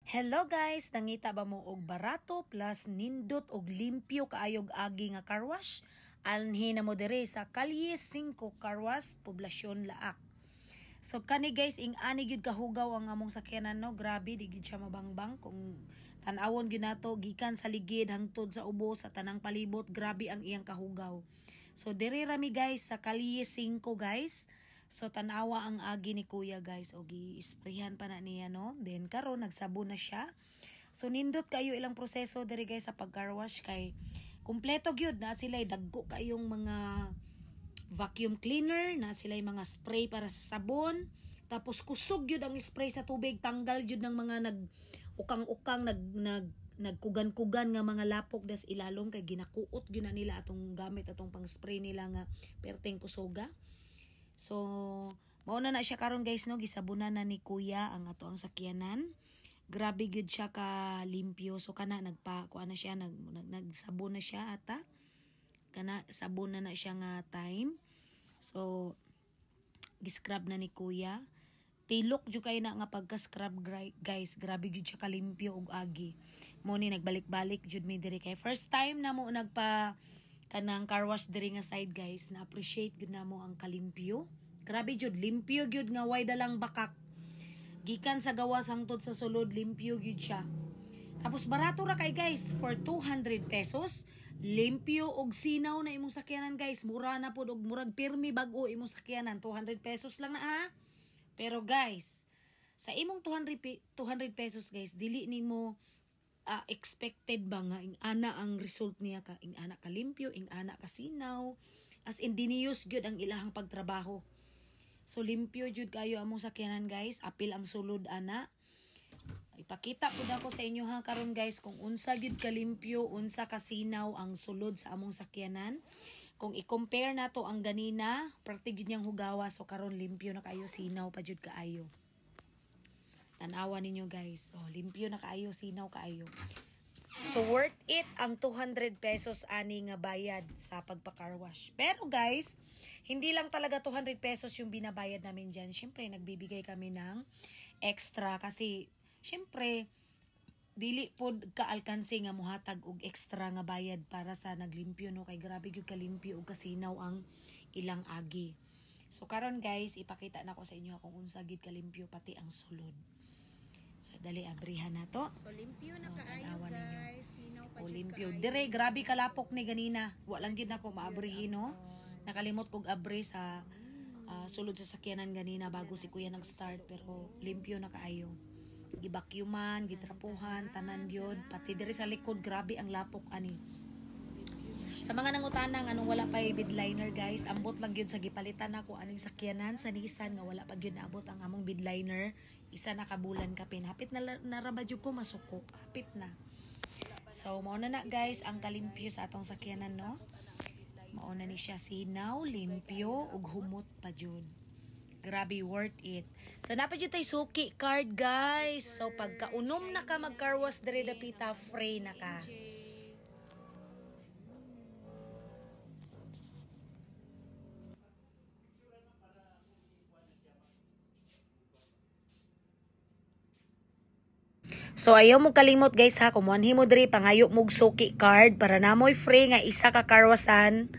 Hello guys, nangita ba mo og barato plus nindot og limpyo kaayog agi nga car wash? Anhi na mo dire sa Kalye 5 Car Wash, Poblasyon Laak. So kani guys, ing-ani gyud kahugaw ang among sakyanan no. Grabe di gyud siya mabangbang kung tan-awon gyud nato gikan sa ligid hangtod sa ubo sa tanang palibot, grabe ang iyang kahugaw. So dire rami guys sa Kalye 5 guys. So tanawa ang agi ni kuya guys, o gi-sprayhan pa na niya no. Then karon nagsabon na siya. So nindot kayo ilang proseso diri guys sa pag-car wash kay kumpleto gyud na sila dagko kayong mga vacuum cleaner, na sila mga spray para sa sabon. Tapos kusog gyud ang spray sa tubig, tanggal gyud ng mga nag-ukang-ukang nagkugan-kugan nga mga lapok das ilalom kay ginakuot gyud na nila atong gamit atong pang-spray nila nga perteng kusoga. So, mauna na siya karon guys no, gisabunan na ni kuya ang ato ang sakyanan. Grabe gyud siya ka limpyo. So kana kuan na siya nagsabon na siya ata. Kana sabon na siya nga time. So giscrub na ni kuya. Tilok jud kay na nga pagka-scrub guys. Grabe gyud siya ka limpyo og agi. Mo ni nagbalik-balik jud mi diri kay first time na mo kanang car wash diri nga side guys, na appreciate gud namo ang kalimpyo. Grabe jud limpyo gyud nga way dalang bakak. Gikan sa gawas hangtod sa sulod, limpyo gyud siya. Tapos barato ra kay guys, for 200 pesos, limpyo og sinaw na imong sakyanan guys. Mura na pud og murag pirmi bag-o imong sakyanan, 200 pesos lang na ha. Pero guys, sa imong 200 pesos guys, dili nimo expected ba nga ing ana ang result niya ka, ing ana ka limpyo, ing ana ka sinaw, as in diniyos gyud ang ilahang pagtrabaho. So limpyo jud kayo among sakyanan guys, apil ang sulod ana. Ipakita pud ako sa inyo ha karon guys kung unsa gyud ka limpyo, unsa ka sinaw ang sulod sa among sakyanan. Kung i-compare nato ang ganina, praktik gyud niyang hugawa, so karon limpyo na kayo, sinaw pa jud kaayo. Tanawa ninyo guys. Oh, limpyo na kaayo, sinaw kaayo. So worth it ang 200 pesos ani nga bayad sa pagpa-car wash. Pero guys, hindi lang talaga 200 pesos yung binabayad namin diyan. Syempre nagbibigay kami ng extra kasi syempre dili pod kaalkansi nga mohatag og extra nga bayad para sa naglimpyo no, kay grabe gyud kalimpyo og kasinaw ang ilang agi. So karon guys, ipakita na ko sa inyo kung unsa gid kalimpyo pati ang sulod. So dali abrihan na to. So limpyo na kaayo guys. Sinaw pa jud limpyo. kaayo. Dire grabe kalapok ni ganina. Wa lang gid nako maabrihin no. Nakalimot kog abri sa sulod sa sakyanan ganina bago si kuya nag-start, pero limpyo na kaayo. Gibakyuman, gitrapuhan, tanan gyud, pati dire sa likod grabe ang lapok ani. Sa mga nangutanang anong wala pa bidliner guys, ambot lang gyud sa gipalitan nako aning sakyanan sa Nissan nga wala pa gyud naabot ang among bidliner. Isa na kabulan kapin. Hapit na narabadyo ko masuko. Hapit na. So mauna na guys ang kalimpyo sa atong sakyanan no. Mauna ni siya sinaw, limpyo ug humot pa jud. Grabe worth it. So napad jud tay suki card guys. So pagka unom na ka mag-car wash diri dapita, free na ka. So ayaw mo kalimot guys ha, kumuanhi mo diri pangayo mog suki card para namoy free nga isa ka karwasan